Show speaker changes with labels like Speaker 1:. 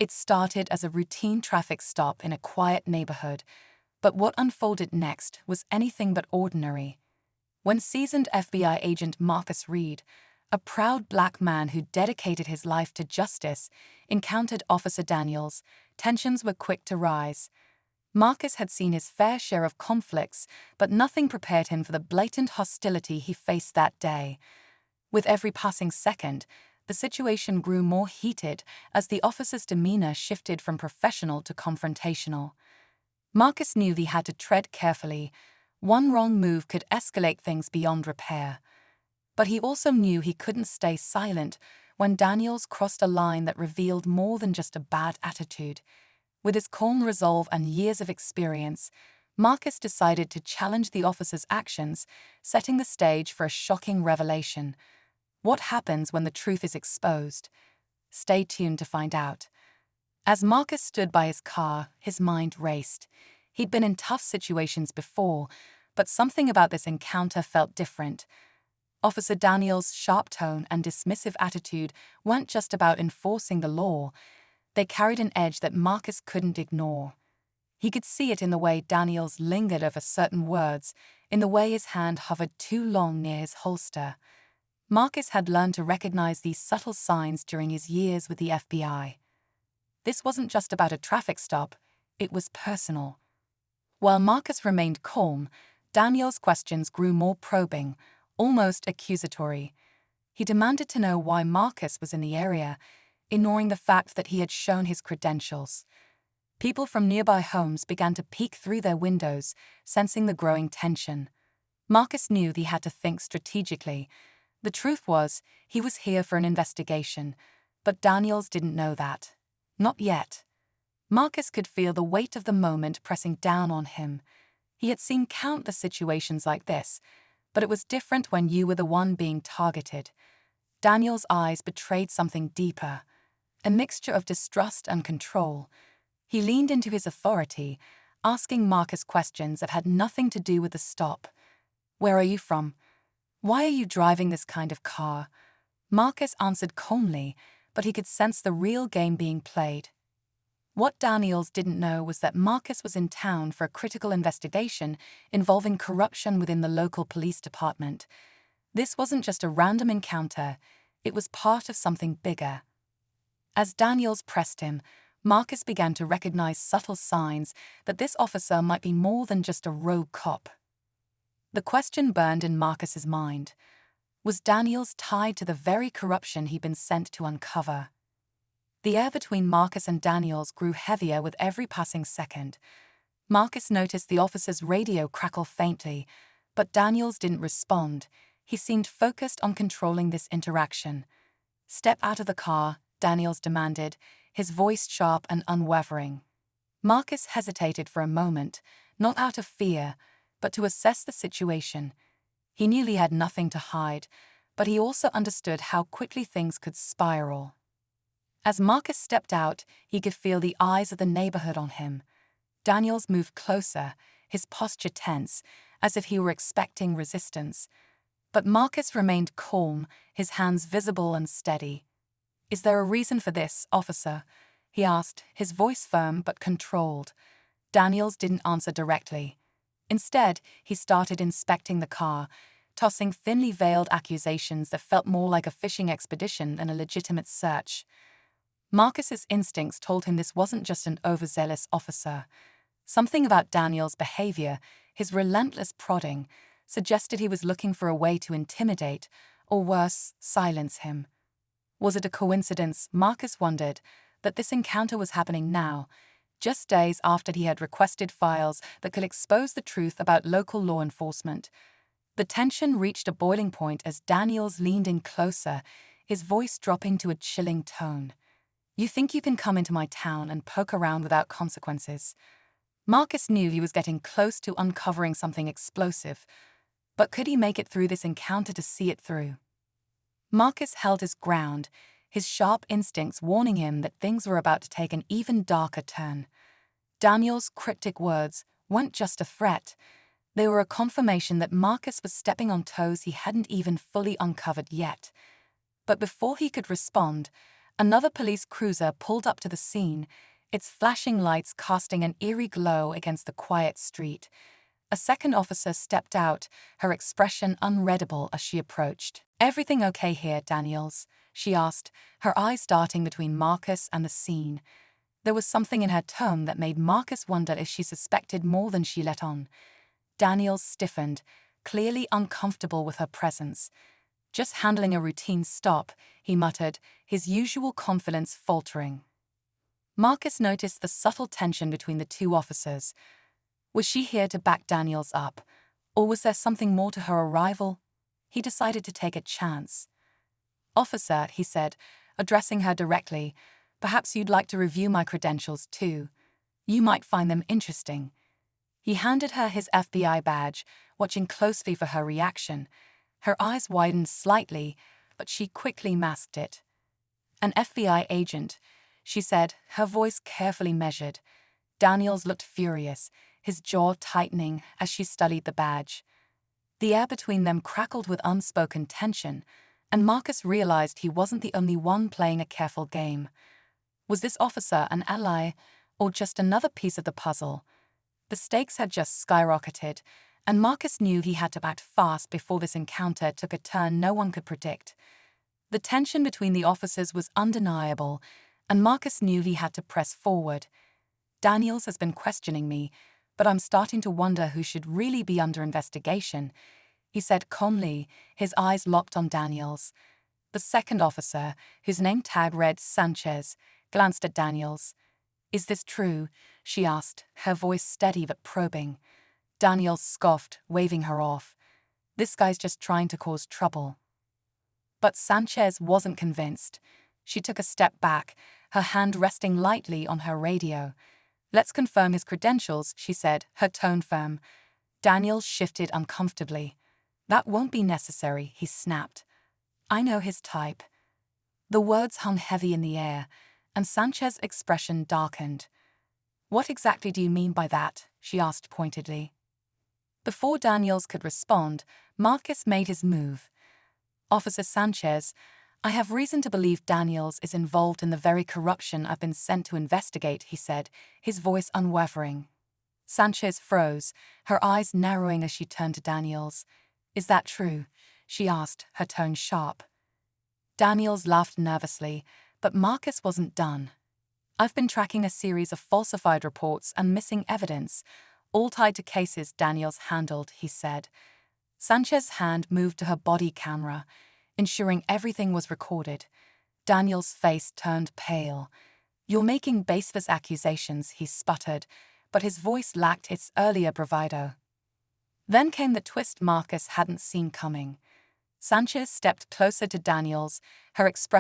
Speaker 1: It started as a routine traffic stop in a quiet neighborhood, but what unfolded next was anything but ordinary. When seasoned FBI agent Marcus Reed, a proud black man who dedicated his life to justice, encountered Officer Daniels, tensions were quick to rise. Marcus had seen his fair share of conflicts, but nothing prepared him for the blatant hostility he faced that day. With every passing second, the situation grew more heated as the officer's demeanor shifted from professional to confrontational. Marcus knew he had to tread carefully. One wrong move could escalate things beyond repair. But he also knew he couldn't stay silent when Daniels crossed a line that revealed more than just a bad attitude. With his calm resolve and years of experience, Marcus decided to challenge the officer's actions, setting the stage for a shocking revelation. What happens when the truth is exposed? Stay tuned to find out. As Marcus stood by his car, his mind raced. He'd been in tough situations before, but something about this encounter felt different. Officer Daniels' sharp tone and dismissive attitude weren't just about enforcing the law. They carried an edge that Marcus couldn't ignore. He could see it in the way Daniels lingered over certain words, in the way his hand hovered too long near his holster. Marcus had learned to recognize these subtle signs during his years with the FBI. This wasn't just about a traffic stop, it was personal. While Marcus remained calm, Daniels' questions grew more probing, almost accusatory. He demanded to know why Marcus was in the area, ignoring the fact that he had shown his credentials. People from nearby homes began to peek through their windows, sensing the growing tension. Marcus knew he had to think strategically. The truth was, he was here for an investigation, but Daniels didn't know that. Not yet. Marcus could feel the weight of the moment pressing down on him. He had seen countless situations like this, but it was different when you were the one being targeted. Daniel's eyes betrayed something deeper, a mixture of distrust and control. He leaned into his authority, asking Marcus questions that had nothing to do with the stop. "Where are you from? Why are you driving this kind of car?" Marcus answered calmly, but he could sense the real game being played. What Daniels didn't know was that Marcus was in town for a critical investigation involving corruption within the local police department. This wasn't just a random encounter, it was part of something bigger. As Daniels pressed him, Marcus began to recognize subtle signs that this officer might be more than just a rogue cop. The question burned in Marcus's mind. Was Daniels tied to the very corruption he'd been sent to uncover? The air between Marcus and Daniels grew heavier with every passing second. Marcus noticed the officer's radio crackle faintly, but Daniels didn't respond. He seemed focused on controlling this interaction. "Step out of the car," Daniels demanded, his voice sharp and unwavering. Marcus hesitated for a moment, not out of fear, but to assess the situation. He knew he had nothing to hide, but he also understood how quickly things could spiral. As Marcus stepped out, he could feel the eyes of the neighborhood on him. Daniels moved closer, his posture tense, as if he were expecting resistance. But Marcus remained calm, his hands visible and steady. "Is there a reason for this, officer?" he asked, his voice firm but controlled. Daniels didn't answer directly. Instead, he started inspecting the car, tossing thinly veiled accusations that felt more like a fishing expedition than a legitimate search. Marcus's instincts told him this wasn't just an overzealous officer. Something about Daniel's behavior, his relentless prodding, suggested he was looking for a way to intimidate, or worse, silence him. Was it a coincidence, Marcus wondered, that this encounter was happening now, just days after he had requested files that could expose the truth about local law enforcement? The tension reached a boiling point as Daniels leaned in closer, his voice dropping to a chilling tone. "You think you can come into my town and poke around without consequences?" Marcus knew he was getting close to uncovering something explosive, but could he make it through this encounter to see it through? Marcus held his ground, his sharp instincts warning him that things were about to take an even darker turn. Daniel's cryptic words weren't just a threat. They were a confirmation that Marcus was stepping on toes he hadn't even fully uncovered yet. But before he could respond, Another police cruiser pulled up to the scene, its flashing lights casting an eerie glow against the quiet street. A second officer stepped out, her expression unreadable as she approached. "Everything okay here, Daniels?" she asked, her eyes darting between Marcus and the scene. There was something in her tone that made Marcus wonder if she suspected more than she let on. Daniels stiffened, clearly uncomfortable with her presence. "Just handling a routine stop," he muttered, his usual confidence faltering. Marcus noticed the subtle tension between the two officers. Was she here to back Daniels up, or was there something more to her arrival? He decided to take a chance. "Officer," he said, addressing her directly, "perhaps you'd like to review my credentials too. You might find them interesting." He handed her his FBI badge, watching closely for her reaction. Her eyes widened slightly, but she quickly masked it. "An FBI agent," she said, her voice carefully measured. Daniels looked furious, his jaw tightening as she studied the badge. The air between them crackled with unspoken tension, and Marcus realized he wasn't the only one playing a careful game. Was this officer an ally, or just another piece of the puzzle? The stakes had just skyrocketed, and Marcus knew he had to act fast before this encounter took a turn no one could predict. The tension between the officers was undeniable, and Marcus knew he had to press forward. "Daniels has been questioning me, but I'm starting to wonder who should really be under investigation," he said calmly, his eyes locked on Daniels. The second officer, whose name tag read Sanchez, glanced at Daniels. "Is this true?" she asked, her voice steady but probing. Daniels scoffed, waving her off. "This guy's just trying to cause trouble." But Sanchez wasn't convinced. She took a step back, her hand resting lightly on her radio. "Let's confirm his credentials," she said, her tone firm. Daniels shifted uncomfortably. "That won't be necessary," he snapped. "I know his type." The words hung heavy in the air, and Sanchez's expression darkened. "What exactly do you mean by that?" she asked pointedly. Before Daniels could respond, Marcus made his move. "Officer Sanchez, I have reason to believe Daniels is involved in the very corruption I've been sent to investigate," he said, his voice unwavering. Sanchez froze, her eyes narrowing as she turned to Daniels. "Is that true?" she asked, her tone sharp. Daniels laughed nervously, but Marcus wasn't done. "I've been tracking a series of falsified reports and missing evidence, all tied to cases Daniels handled," he said. Sanchez's hand moved to her body camera, ensuring everything was recorded. Daniel's face turned pale. "You're making baseless accusations," he sputtered, but his voice lacked its earlier bravado. Then came the twist Marcus hadn't seen coming. Sanchez stepped closer to Daniels, her expression